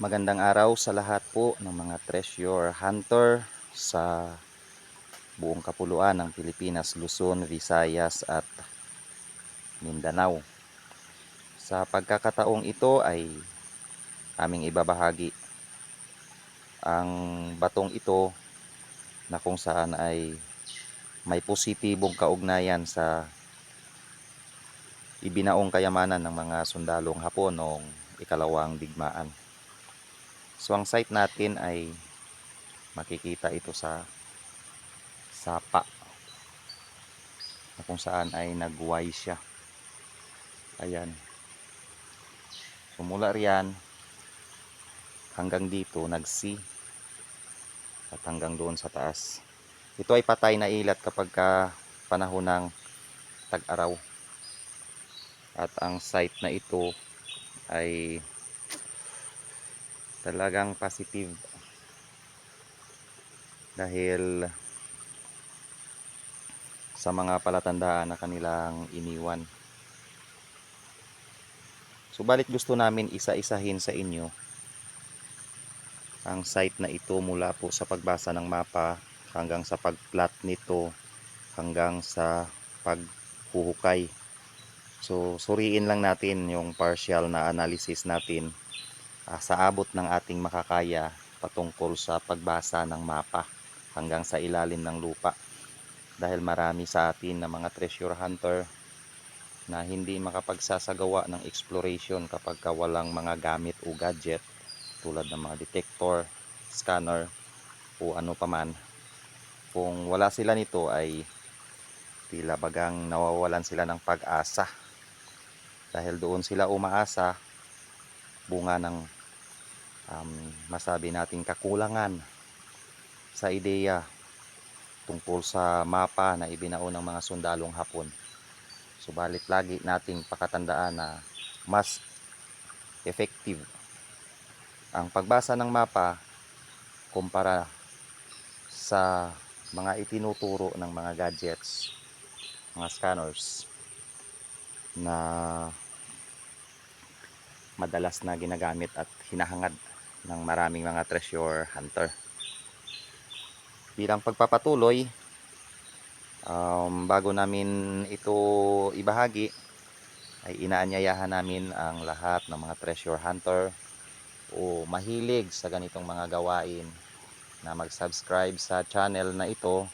Magandang araw sa lahat po ng mga treasure hunter sa buong kapuluan ng Pilipinas, Luzon, Visayas at Mindanao. Sa pagkakataong ito ay aming ibabahagi ang batong ito na kung saan ay may positibong kaugnayan sa ibinaong kayamanan ng mga sundalong Hapon noong ikalawang digmaan. So ang site natin ay makikita ito sa sapa na kung saan ay nagway siya. Ayan. So mula riyan hanggang dito nag-C at hanggang doon sa taas. Ito ay patay na ilat kapag panahon ng tag-araw. At ang site na ito ay talagang positive dahil sa mga palatandaan na kanilang iniwan. Subalit gusto namin isa-isahin sa inyo ang site na ito mula po sa pagbasa ng mapa hanggang sa pagplot nito hanggang sa paghuhukay. So suriin lang natin yung partial na analysis natin sa abot ng ating makakaya patungkol sa pagbasa ng mapa hanggang sa ilalim ng lupa. Dahil marami sa atin na mga treasure hunter na hindi makapagsasagawa ng exploration kapag walang mga gamit o gadget tulad ng mga detector, scanner o ano paman. Kung wala sila nito ay tila bagang nawawalan sila ng pag-asa dahil doon sila umaasa, bunga ng masabi nating kakulangan sa ideya tungkol sa mapa na ibinao ng mga sundalong Hapon. Subalit lagi nating pakatandaan na mas effective ang pagbasa ng mapa kumpara sa mga itinuturo ng mga gadgets, mga scanners na madalas na ginagamit at hinahangad ng maraming mga treasure hunter. Bilang pagpapatuloy, bago namin ito ibahagi, ay inaanyayahan namin ang lahat ng mga treasure hunter o mahilig sa ganitong mga gawain na mag-subscribe sa channel na ito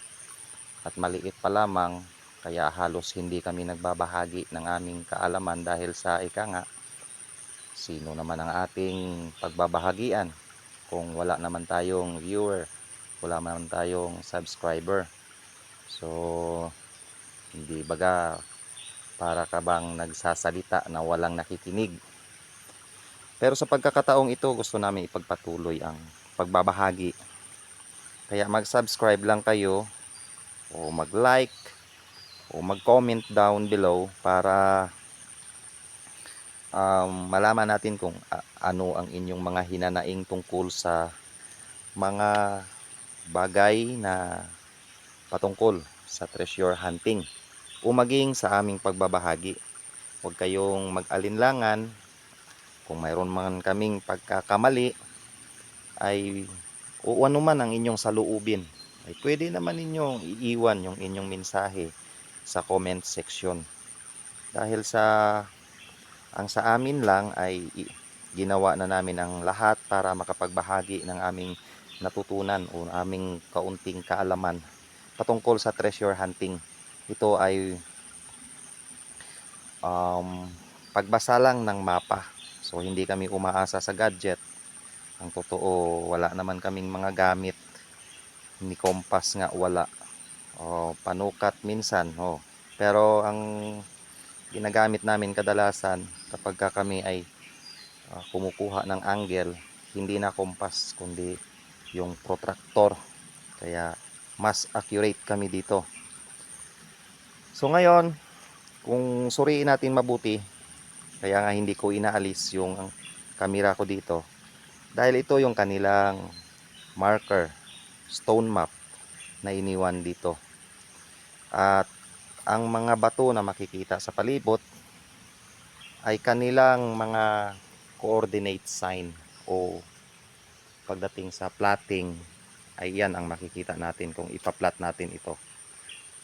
at maliit pa lamang kaya halos hindi kami nagbabahagi ng aming kaalaman dahil sa ika nga sino naman ang ating pagbabahagian kung wala naman tayong viewer, wala naman tayong subscriber. So hindi baga para ka bang nagsasalita na walang nakikinig. Pero sa pagkakataong ito gusto namin ipagpatuloy ang pagbabahagi. Kaya mag-subscribe lang kayo o mag-like o mag-comment down below para malaman natin kung ano ang inyong mga hinanaing tungkol sa mga bagay na patungkol sa treasure hunting o maging sa aming pagbabahagi. Huwag kayong mag-alinlangan kung mayroon man kaming pagkakamali ay o ano man ang inyong saluubin ay pwede naman ninyong iiwan yung inyong mensahe sa comment section. Dahil ang sa amin lang ay ginawa na namin ang lahat para makapagbahagi ng aming natutunan o aming kaunting kaalaman patungkol sa treasure hunting. Ito ay pagbasa lang ng mapa. So hindi kami umaasa sa gadget. Ang totoo, wala naman kaming mga gamit. Ni compass nga wala. O panukat minsan. Pero ang ginagamit namin kadalasan kapag kami ay kumukuha ng angle, hindi na compass kundi yung protractor. Kaya mas accurate kami dito. So ngayon, kung suriin natin mabuti, kaya nga hindi ko inaalis yung camera ko dito dahil ito yung kanilang marker, stone map na iniwan dito. At ang mga bato na makikita sa palibot ay kanilang mga coordinate sign o pagdating sa plating ay yan ang makikita natin kung ipaplat natin ito.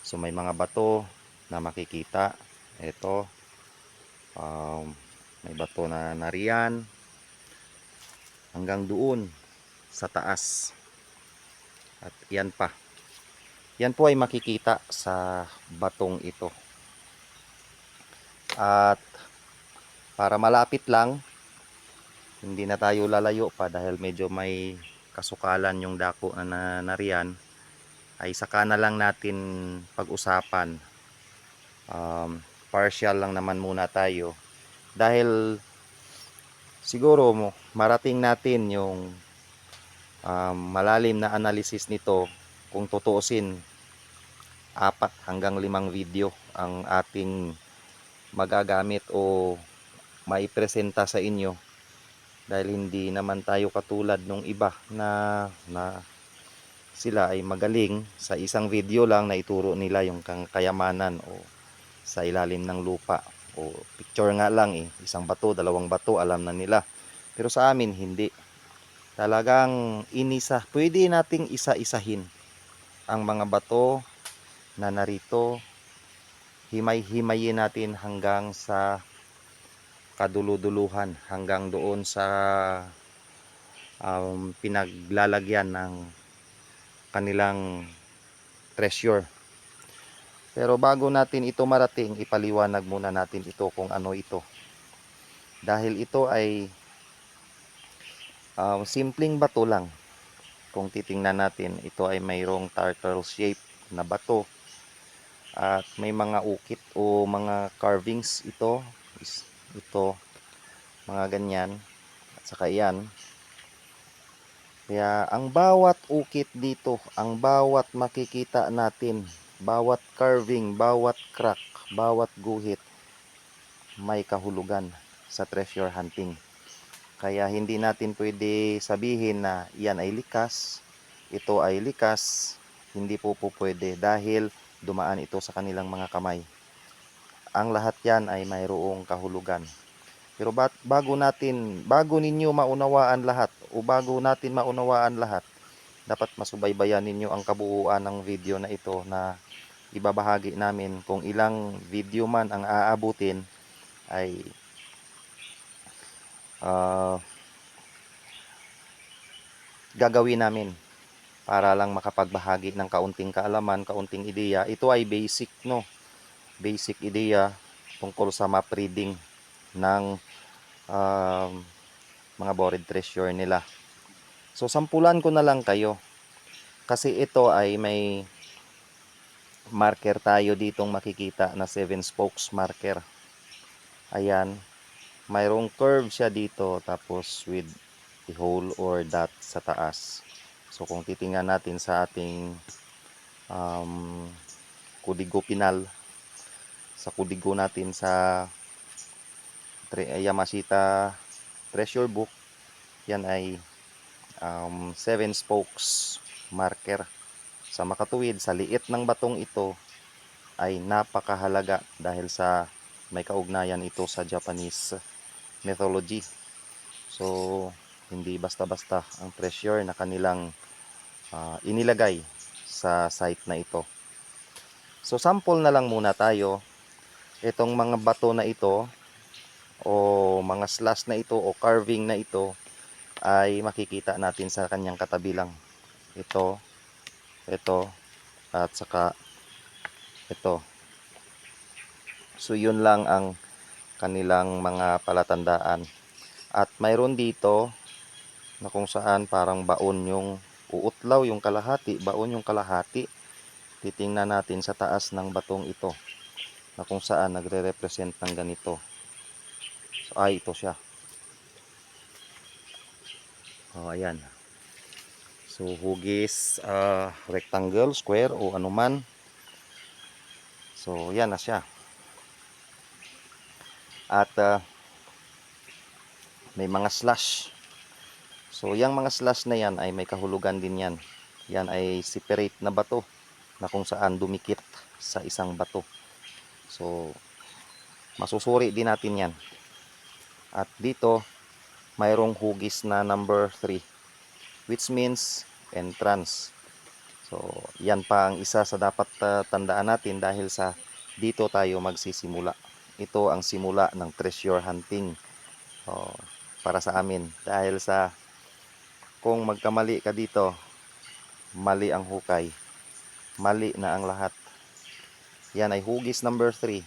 So may mga bato na makikita. Ito, may bato na nariyan hanggang doon sa taas. At yan pa. Yan po ay makikita sa batong ito. At para malapit lang, hindi na tayo lalayo pa dahil medyo may kasukalan yung dako na nariyan, ay saka na lang natin pag-usapan. Partial lang naman muna tayo dahil siguro marating natin yung malalim na analysis nito. Kung tutuusin, 4 hanggang 5 video ang ating magagamit o maipresenta sa inyo, dahil hindi naman tayo katulad nung iba na sila ay magaling sa isang video lang na ituro nila yung kayamanan o sa ilalim ng lupa, o picture nga lang isang bato, dalawang bato, alam na nila. Pero sa amin hindi, talagang pwede nating isa-isahin ang mga bato na narito, himay-himayin natin hanggang sa kaduluduluhan, hanggang doon sa pinaglalagyan ng kanilang treasure. Pero bago natin ito marating, ipaliwanag muna natin ito kung ano ito. Dahil ito ay simpleng bato lang. Kung titingnan natin, ito ay mayroong turtle shape na bato. At may mga ukit o mga carvings ito. Ito, mga ganyan. At saka yan. Kaya ang bawat ukit dito, ang bawat makikita natin, bawat carving, bawat crack, bawat guhit, may kahulugan sa treasure hunting. Kaya hindi natin pwede sabihin na yan ay likas, ito ay likas. Hindi po pwede dahil dumaan ito sa kanilang mga kamay. Ang lahat yan ay mayroong kahulugan. Pero bago ninyo maunawaan lahat, o bago natin maunawaan lahat, dapat masubaybayan ninyo ang kabuuan ng video na ito na ibabahagi namin. Kung ilang video man ang aabutin, ay gagawin namin para lang makapagbahagi ng kaunting kaalaman, kaunting ideya. Ito ay basic, no? Basic ideya tungkol sa map reading ng mga buried treasure nila. So sampulan ko na lang kayo, kasi ito ay may marker tayo ditong makikita na 7 spokes marker. Ayan, mayroong curve siya dito, tapos with a hole or dot sa taas. So kung titingnan natin sa ating kudigo pinal, sa kudigo natin sa Yamashita Treasure Book, yan ay 7 spokes marker. Sa makatuwid, sa liit ng batong ito ay napakahalaga dahil sa may kaugnayan ito sa Japanese mythology. So hindi basta-basta ang treasure na kanilang inilagay sa site na ito. So sample na lang muna tayo. Itong mga bato na ito o mga slash na ito o carving na ito ay makikita natin sa kanyang katabi lang. Ito, at saka ito. So yun lang ang kanilang mga palatandaan. At mayroon dito na kung saan parang baon yung uutlaw, yung kalahati, baon yung kalahati. Titingnan natin sa taas ng batong ito na kung saan nagre-represent ng ganito. So ito siya. Ayan. So hugis, rectangle, square o anuman. So yan na siya. At may mga slash. So yung mga slash na yan ay may kahulugan din yan. Yan ay separate na bato na kung saan dumikit sa isang bato. So masusuri din natin yan. At dito mayroong hugis na number 3. which means entrance. So, yan pa ang isa sa dapat tandaan natin dahil sa dito tayo magsisimula. Ito ang simula ng treasure hunting para sa amin. Dahil sa kung magkamali ka dito, mali ang hukay, mali na ang lahat. Yan ay hugis number 3.